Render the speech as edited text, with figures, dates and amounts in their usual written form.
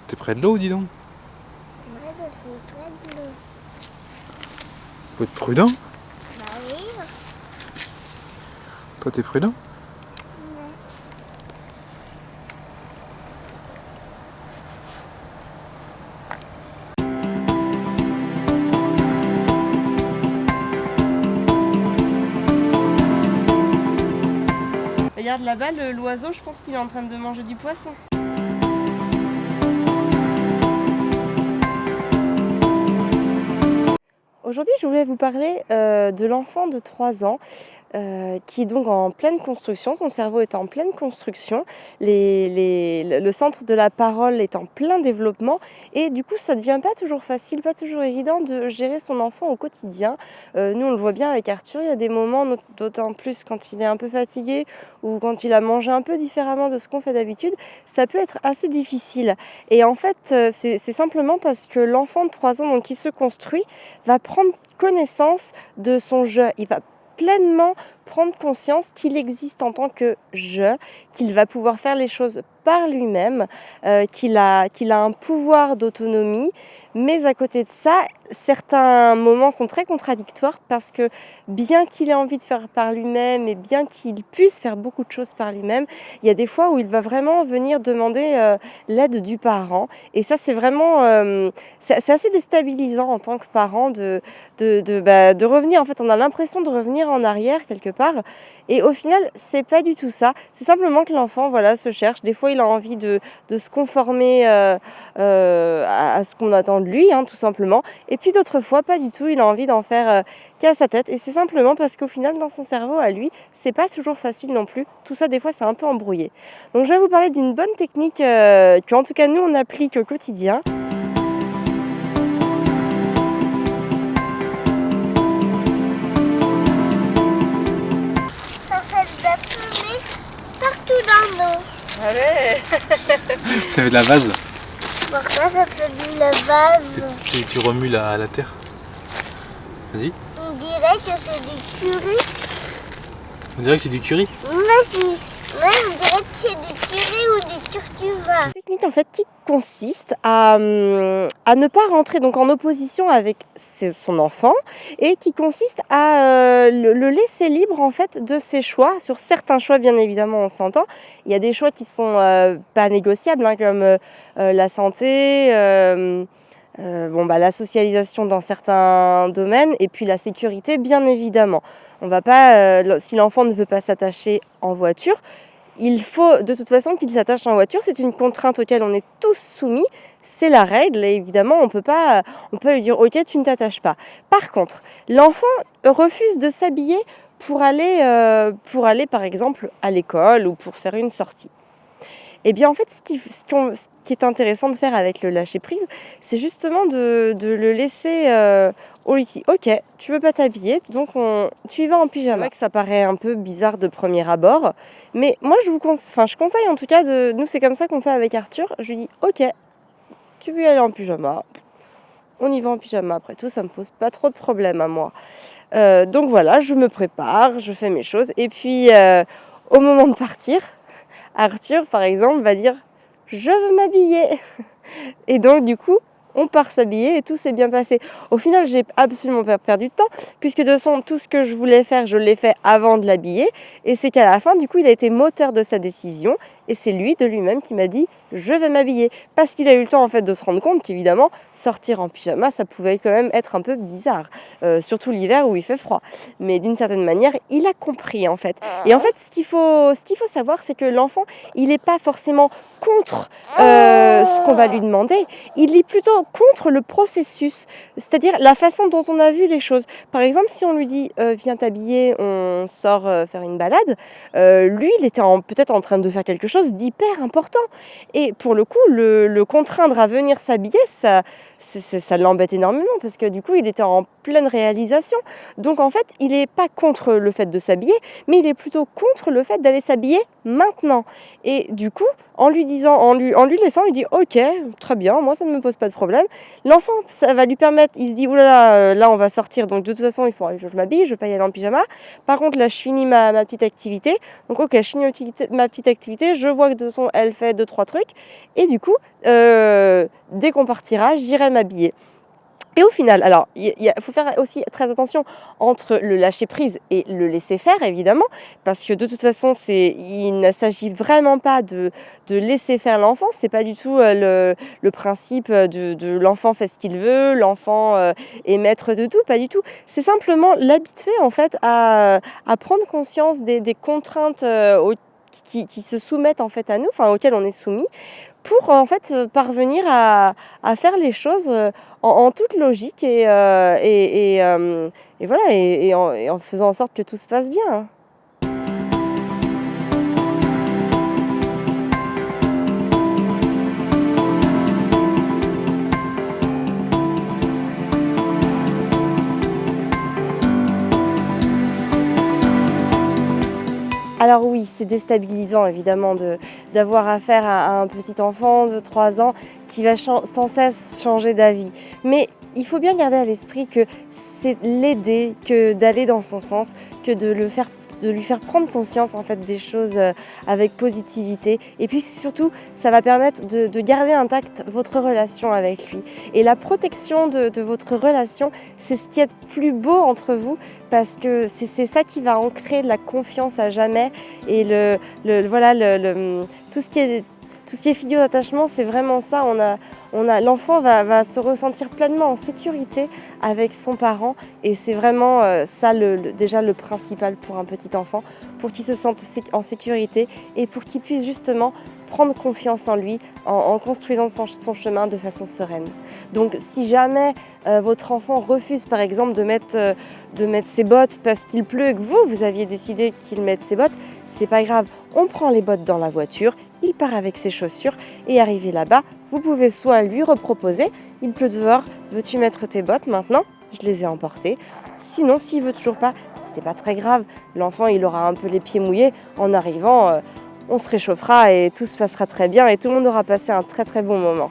T'es près de l'eau, dis donc. Moi, je suis près de l'eau. Faut être prudent. Bah oui. Toi, t'es prudent. Ouais. Regarde là-bas, l'oiseau, je pense qu'il est en train de manger du poisson. Aujourd'hui, je voulais vous parler de l'enfant de 3 ans qui est donc en pleine construction. Son cerveau est en pleine construction. Le centre de la parole est en plein développement. Et du coup, ça ne devient pas toujours facile, pas toujours évident de gérer son enfant au quotidien. Nous, on le voit bien avec Arthur. Il y a des moments, d'autant plus quand il est un peu fatigué ou quand il a mangé un peu différemment de ce qu'on fait d'habitude, ça peut être assez difficile. Et en fait, c'est simplement parce que l'enfant de 3 ans, donc, qui se construit, va prendre connaissance de son jeu. Il va pleinement prendre conscience qu'il existe en tant que je, qu'il va pouvoir faire les choses par lui-même, qu'il a un pouvoir d'autonomie. Mais à côté de ça, certains moments sont très contradictoires parce que bien qu'il ait envie de faire par lui-même et bien qu'il puisse faire beaucoup de choses par lui-même, il y a des fois où il va vraiment venir demander l'aide du parent. Et ça, c'est vraiment c'est assez déstabilisant en tant que parent de revenir. En fait, on a l'impression de revenir en arrière quelque part. Et au final, c'est pas du tout ça. C'est simplement que l'enfant, voilà, se cherche. Des fois, il a envie de se conformer à ce qu'on attend de lui, hein, tout simplement. Et puis d'autres fois, pas du tout. Il a envie d'en faire qu'à sa tête. Et c'est simplement parce qu'au final, dans son cerveau, à lui, c'est pas toujours facile non plus. Tout ça, des fois, c'est un peu embrouillé. Donc, je vais vous parler d'une bonne technique qu'en tout cas, nous, on applique au quotidien. Ça fait de la fumée partout dans l'eau. Allez. Ça fait de la vase. Pourquoi ça fait de la vase? Tu remues la terre. Vas-y. On dirait que c'est du curry. On dirait que c'est du curry. On dirait que c'est du curry ou du curcuma. Une technique en fait qui consiste à ne pas rentrer donc en opposition avec son enfant et qui consiste à le laisser libre en fait de ses choix. Sur certains choix, bien évidemment, on s'entend. Il y a des choix qui sont pas négociables, hein, comme la santé, la socialisation dans certains domaines et puis la sécurité, bien évidemment. On va pas, si l'enfant ne veut pas s'attacher en voiture, il faut de toute façon qu'il s'attache en voiture. C'est une contrainte auquel on est tous soumis. C'est la règle et évidemment on peut lui dire ok, tu ne t'attaches pas. Par contre, l'enfant refuse de s'habiller pour aller par exemple à l'école ou pour faire une sortie. Et bien en fait, ce qui est intéressant de faire avec le lâcher-prise, c'est justement de le laisser au lit. Ok, tu veux pas t'habiller, donc tu y vas en pyjama. C'est vrai que ça paraît un peu bizarre de premier abord, mais moi je conseille en tout cas, nous c'est comme ça qu'on fait avec Arthur, je lui dis ok, tu veux y aller en pyjama, on y va en pyjama, après tout ça me pose pas trop de problème à moi. Donc voilà, je me prépare, je fais mes choses, et puis au moment de partir, Arthur, par exemple, va dire « Je veux m'habiller ». Et donc, du coup, on part s'habiller et tout s'est bien passé. Au final, j'ai absolument pas perdu de temps, puisque de toute façon, tout ce que je voulais faire, je l'ai fait avant de l'habiller. Et c'est qu'à la fin, du coup, il a été moteur de sa décision. Et c'est lui, de lui-même, qui m'a dit « Je vais m'habiller ». Parce qu'il a eu le temps, en fait, de se rendre compte qu'évidemment, sortir en pyjama, ça pouvait quand même être un peu bizarre. Surtout l'hiver où il fait froid. Mais d'une certaine manière, il a compris, en fait. Et en fait, ce qu'il faut savoir, c'est que l'enfant, il n'est pas forcément contre ce qu'on va lui demander. Il est plutôt contre le processus, c'est-à-dire la façon dont on a vu les choses. Par exemple, si on lui dit viens t'habiller, on sort faire une balade, lui, il était peut-être en train de faire quelque chose d'hyper important. Et pour le coup, le contraindre à venir s'habiller, ça l'embête énormément parce que du coup, il était en pleine réalisation. Donc en fait, il n'est pas contre le fait de s'habiller, mais il est plutôt contre le fait d'aller s'habiller maintenant. Et du coup, en lui laissant, il dit ok, très bien, moi ça ne me pose pas de problème. L'enfant, ça va lui permettre, il se dit oulala, là on va sortir, donc de toute façon il faudra que je m'habille, je vais pas y aller en pyjama. Par contre là je finis ma petite activité, donc ok, je finis ma petite activité, je vois que de toute façon elle fait 2-3 trucs, et du coup, dès qu'on partira, j'irai m'habiller. Et au final, alors, il faut faire aussi très attention entre le lâcher prise et le laisser faire, évidemment, parce que de toute façon, il ne s'agit vraiment pas de laisser faire l'enfant. C'est pas du tout le principe de l'enfant fait ce qu'il veut, l'enfant est maître de tout, pas du tout. C'est simplement l'habituer en fait à prendre conscience des contraintes qui se soumettent en fait à nous, enfin auxquelles on est soumis, pour en fait parvenir à faire les choses en toute logique et voilà, et en faisant en sorte que tout se passe bien, hein. Alors oui, c'est déstabilisant évidemment d'avoir affaire à un petit enfant de 3 ans qui va sans cesse changer d'avis. Mais il faut bien garder à l'esprit que c'est l'aider, que d'aller dans son sens, que de lui faire prendre conscience en fait des choses avec positivité. Et puis surtout, ça va permettre de garder intacte votre relation avec lui. Et la protection de votre relation, c'est ce qui est le plus beau entre vous, parce que c'est ça qui va ancrer de la confiance à jamais. Et tout ce qui est figure d'attachement, c'est vraiment ça. L'enfant va se ressentir pleinement en sécurité avec son parent, et c'est vraiment ça déjà le principal pour un petit enfant, pour qu'il se sente en sécurité et pour qu'il puisse justement prendre confiance en lui en construisant son chemin de façon sereine. Donc si jamais votre enfant refuse par exemple de mettre ses bottes parce qu'il pleut et que vous aviez décidé qu'il mette ses bottes, c'est pas grave, on prend les bottes dans la voiture, il part avec ses chaussures, et arrivé là-bas, vous pouvez soit lui reproposer, il pleut dehors, veux-tu mettre tes bottes maintenant? Je les ai emportées. Sinon, s'il veut toujours pas, c'est pas très grave, l'enfant il aura un peu les pieds mouillés, en arrivant, on se réchauffera et tout se passera très bien et tout le monde aura passé un très très bon moment.